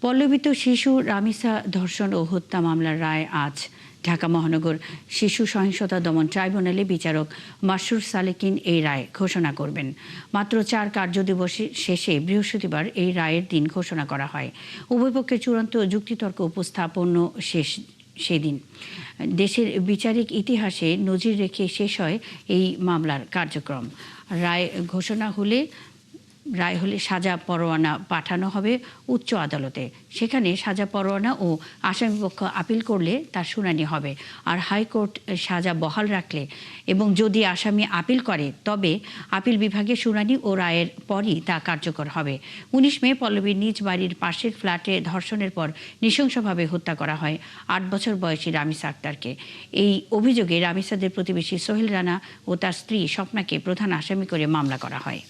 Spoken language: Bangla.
পল্লবিত শিশু রামিসা ধর্ষণ ও হত্যা মামলার রায় আজ। ঢাকা মহানগর শিশু সহিংসতা দমন ট্রাইব্যুনালে বিচারক মাসরুর সালেকিন এই রায় ঘোষণা করবেন। মাত্র 4 কার্যদিবস শেষে বৃহস্পতিবার এই রায়ের দিন ঘোষণা করা হয়। উভয় পক্ষের চূড়ান্ত যুক্তিতর্ক উপস্থাপন শেষ সেদিন। দেশের বিচারিক ইতিহাসে নজির রেখে শেষ হয় এই মামলার কার্যক্রম। রায় ঘোষণা হলে সাজা পরোয়ানা পাঠানো হবে উচ্চ আদালতে। সেখানে সাজা পরোয়ানা ও আসামিপক্ষ আপিল করলে তার শুনানি হবে। আর হাইকোর্ট সাজা বহাল রাখলে এবং যদি আসামি আপিল করে তবে আপিল বিভাগে শুনানি ও রায়ের পরই তা কার্যকর হবে। 19 মে পল্লবীর নিজ বাড়ির পাশের ফ্ল্যাটে ধর্ষণের পর নৃশংসভাবে হত্যা করা হয় 8 বছর বয়সী রামিসা আক্তারকে। এই অভিযোগে রামিসাদের প্রতিবেশী সোহেল রানা ও তার স্ত্রী স্বপ্নাকে প্রধান আসামি করে মামলা করা হয়।